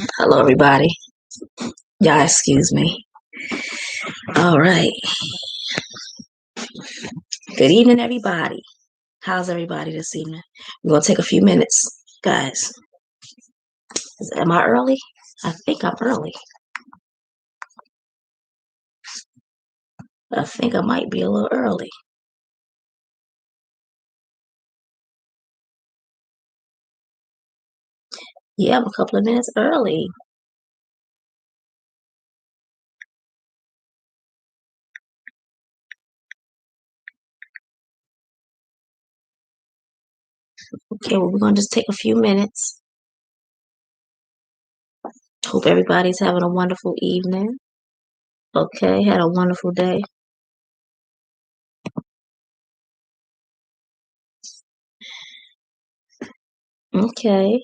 Hello, everybody. Y'all, excuse me. All right. Good evening, everybody. How's everybody this evening? We're going to take a few minutes, guys. Am I early? I think I'm early. I think I might be a little early. Yeah, I'm a couple of minutes early. Okay, well, we're going to just take a few minutes. Hope everybody's having a wonderful evening. Okay, had a wonderful day. Okay.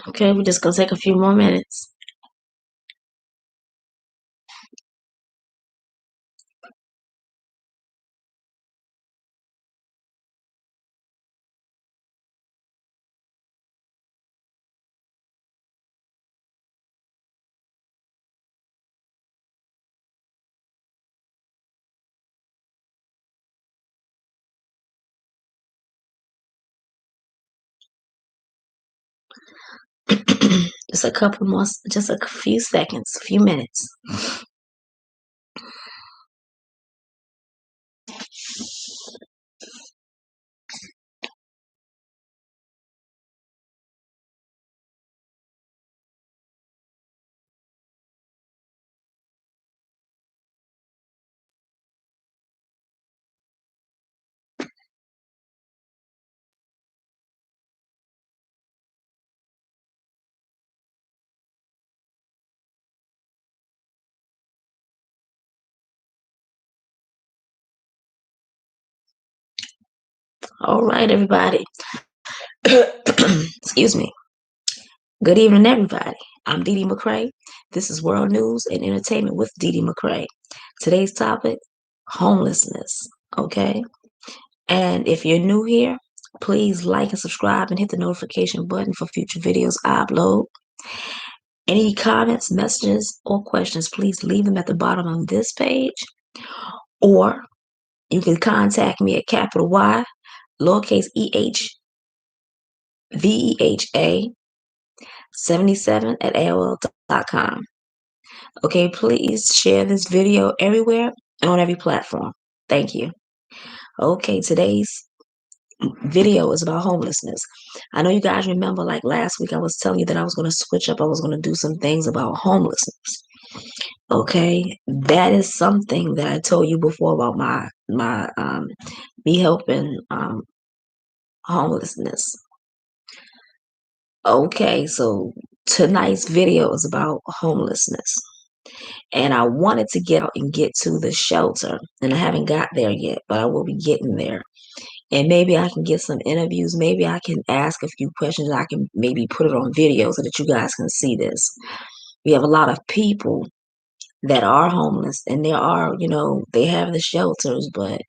Okay, we're just going to take a few more minutes. Just a couple more, just a few seconds, a few minutes. All right, everybody. Excuse me. Good evening, everybody. I'm Dee McRae. This is World News and Entertainment with Dee McRae. Today's topic, homelessness. Okay. And if you're new here, please like and subscribe and hit the notification button for future videos I upload. Any comments, messages, or questions, please leave them at the bottom of this page, or you can contact me at capital Y, lowercase VEHA 77 at AOL.com. Okay, please share this video everywhere and on every platform. Thank you. Okay, today's video is about homelessness. I know you guys remember, like last week, I was telling you that I was going to switch up. I was going to do some things about homelessness. Okay, that is something that I told you before about my me helping homelessness. Okay, so tonight's video is about homelessness. And I wanted to get out and get to the shelter, and I haven't got there yet, but I will be getting there. And maybe I can get some interviews. Maybe I can ask a few questions. I can maybe put it on video so that you guys can see this. We have a lot of people that are homeless, and there are, they have the shelters, but,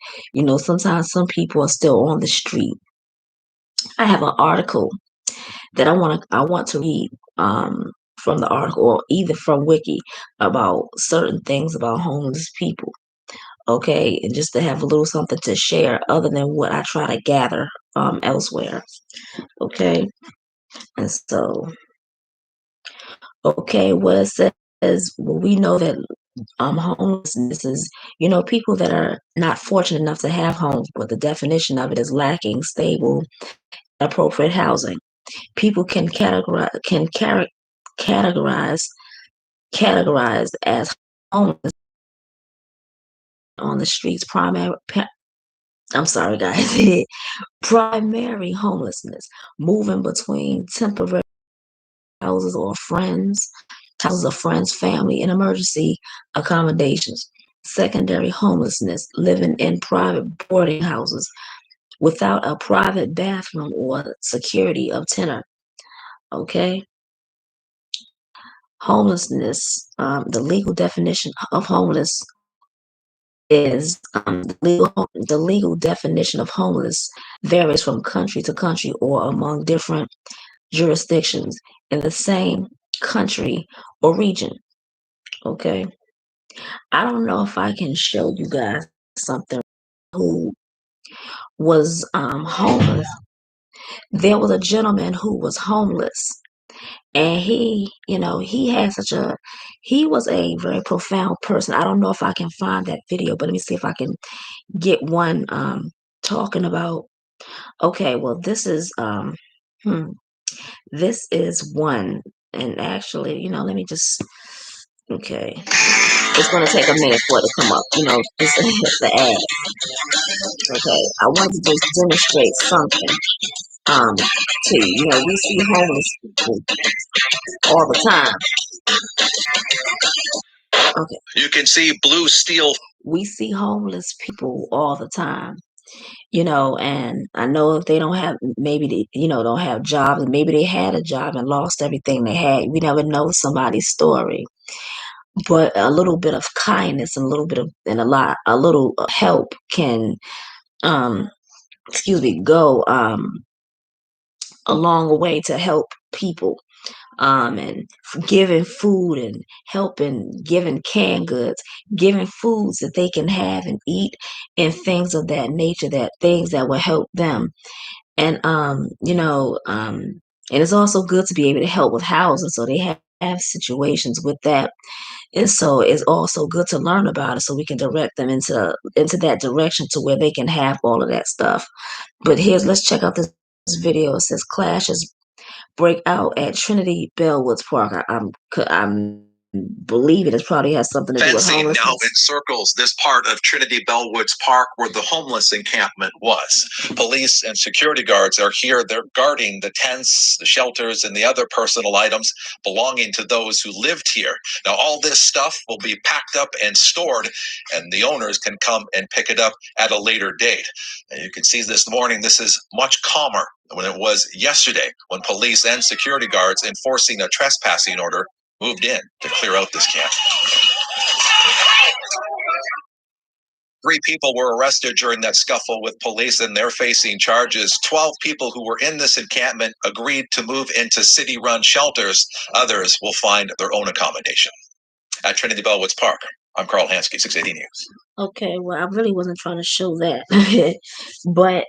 sometimes some people are still on the street. I have an article that I want to read from the article, or either from Wiki, about certain things about homeless people. Okay, and just to have a little something to share other than what I try to gather elsewhere. Okay, and so what it says, well, we know that homelessness is, people that are not fortunate enough to have homes, but the definition of it is lacking stable, appropriate housing. People can categorize categorized as homeless on the streets. I'm sorry, guys. Primary homelessness, moving between temporary houses or houses of friends, family, and emergency accommodations. Secondary homelessness, living in private boarding houses without a private bathroom or security of tenant. Okay. Homelessness, the legal definition of homeless is the legal definition of homeless varies from country to country or among different jurisdictions in the same country or region. Okay. I don't know if I can show you guys something who was homeless. There was a gentleman who was homeless, and he was a very profound person. I don't know if I can find that video, but let me see if I can get one talking about. Okay, well, this is one, and actually, let me just. Okay, it's gonna take a minute for it to come up. Just the ad. Okay, I want to just demonstrate something to you. We see homeless people all the time. Okay, you can see blue steel. We see homeless people all the time. And I know if they don't have, maybe they, don't have jobs, and maybe they had a job and lost everything they had. We never know somebody's story, but a little bit of kindness and a little help can, go a long way to help people. And giving food and helping, giving canned goods, giving foods that they can have and eat, and things of that nature, that things that will help them. And and it's also good to be able to help with housing. So they have situations with that. And so it's also good to learn about it so we can direct them into that direction to where they can have all of that stuff. But let's check out this video. It says clashes break out at Trinity Bellwoods Park. I believe it probably has something to do with Fencing homelessness. now encircles this part of Trinity Bellwoods Park where the homeless encampment was. Police and security guards are here. They're guarding the tents, the shelters, and the other personal items belonging to those who lived here. Now, all this stuff will be packed up and stored, and the owners can come and pick it up at a later date. And you can see this morning, this is much calmer than it was yesterday when police and security guards enforcing a trespassing order moved in to clear out this camp. 3 people were arrested during that scuffle with police, and they're facing charges. 12 people who were in this encampment agreed to move into city-run shelters. Others will find their own accommodation. At Trinity Bellwoods Park, I'm Carl Hansky, 680 News. Okay, well, I really wasn't trying to show that, but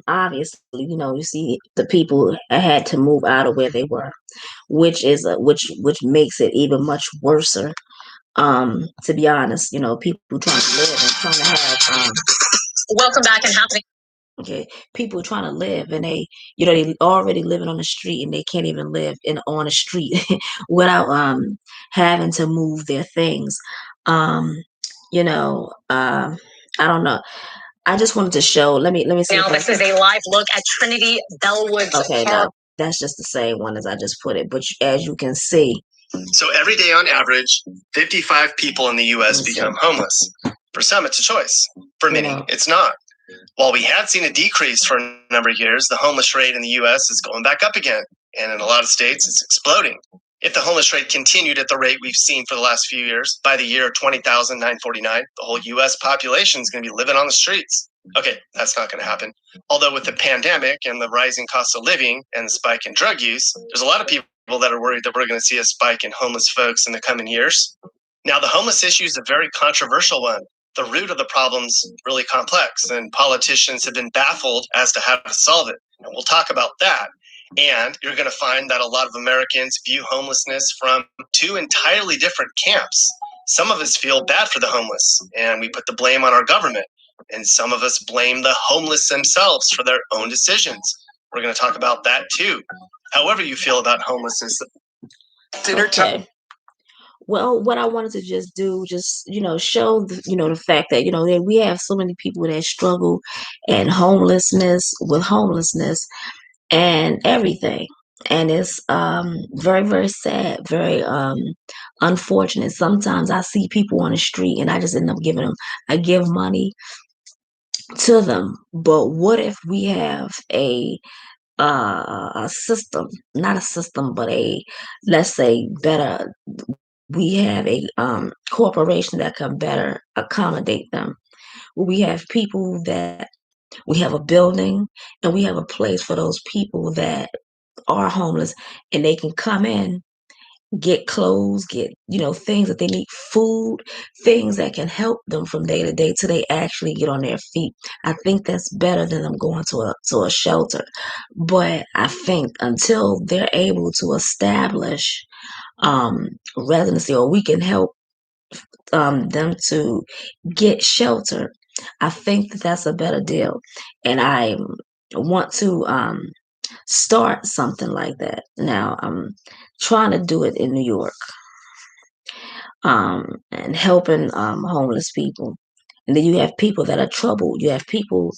obviously, you see the people had to move out of where they were, which is which makes it even much worse. To be honest, people trying to live and trying to have Welcome back and happening. Okay, people trying to live and they already living on the street and they can't even live on the street without having to move their things. Um, you know, I don't know. I just wanted to show. Let me see. Now this is a live look at Trinity Bellwoods Okay, Park. no, that's just the same one as I just put it. But as you can see, so every day on average, 55 people in the U.S. become homeless. For some, it's a choice. For many, it's not. While we had seen a decrease for a number of years, the homeless rate in the U.S. is going back up again. And in a lot of states, it's exploding. If the homeless rate continued at the rate we've seen for the last few years, by the year 20,949, the whole U.S. population is going to be living on the streets. Okay, that's not going to happen. Although with the pandemic and the rising cost of living and the spike in drug use, there's a lot of people that are worried that we're going to see a spike in homeless folks in the coming years. Now, the homeless issue is a very controversial one. The root of the problem's really complex, and politicians have been baffled as to how to solve it. And we'll talk about that. And you're going to find that a lot of Americans view homelessness from 2 entirely different camps. Some of us feel bad for the homeless, and we put the blame on our government. And some of us blame the homeless themselves for their own decisions. We're going to talk about that too. However you feel about homelessness. Okay. Well, what I wanted to just do, show the fact that that we have so many people that struggle and with homelessness and everything, and it's very, very sad, very unfortunate. Sometimes I see people on the street and I just end up giving them. I give money to them, but what if we have a system, not a system, but let's say better. We have a corporation that can better accommodate them. We have people that we have a building and we have a place for those people that are homeless, and they can come in, get clothes, get things that they need, food, things that can help them from day to day till they actually get on their feet. I think that's better than them going to a shelter. But I think until they're able to establish residency, or we can help them to get shelter, I think that's a better deal. And I want to start something like that. Now I'm trying to do it in New York, and helping homeless people. And then you have people that are troubled. You have people,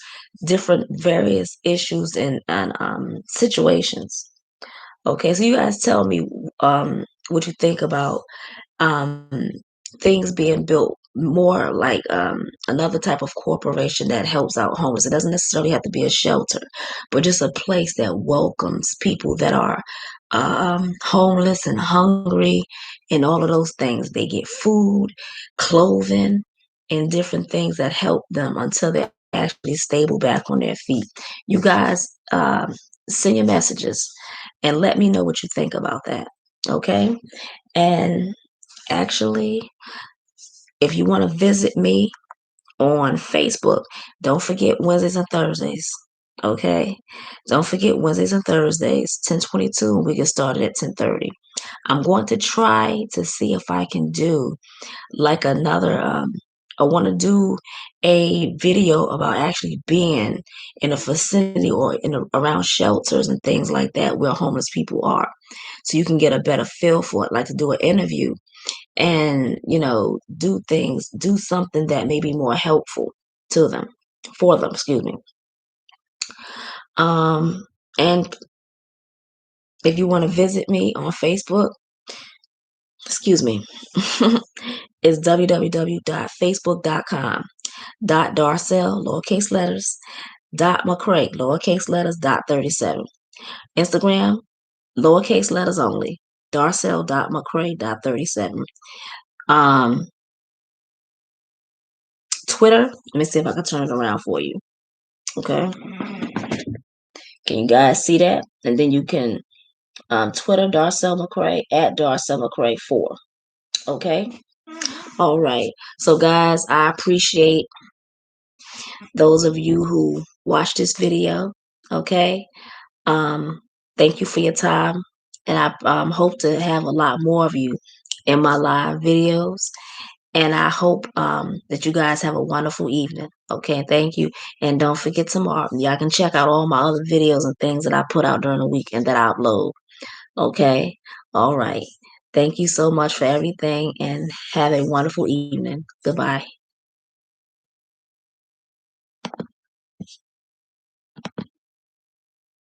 different various issues and situations. Okay, so you guys tell me what you think about um, things being built more like another type of corporation that helps out homeless. It doesn't necessarily have to be a shelter, but just a place that welcomes people that are homeless and hungry and all of those things. They get food, clothing, and different things that help them until they're actually stable back on their feet. You guys send your messages and let me know what you think about that. Okay? And actually, if you want to visit me on Facebook, don't forget Wednesdays and Thursdays. Okay? Don't forget Wednesdays and Thursdays, 10:22. We get started at 10:30. I'm going to try to see if I can do like another I want to do a video about actually being in a vicinity or around shelters and things like that where homeless people are, so you can get a better feel for it, like to do an interview and, do something that may be more helpful to them, for them, excuse me. And if you want to visit me on Facebook, excuse me, it's www.facebook.com/Darcel, lowercase letters, .McRae, lowercase letters, .37. Instagram, lowercase letters only, Darcel.McRae.37. Twitter, let me see if I can turn it around for you. Okay. Can you guys see that? And then you can Twitter, Darcel McRae, @Darcel McRae 4. Okay. All right. So guys, I appreciate those of you who watched this video. Okay. Thank you for your time. And I hope to have a lot more of you in my live videos. And I hope that you guys have a wonderful evening. Okay, thank you. And don't forget tomorrow, y'all can check out all my other videos and things that I put out during the week and that I upload. Okay, all right. Thank you so much for everything and have a wonderful evening. Goodbye.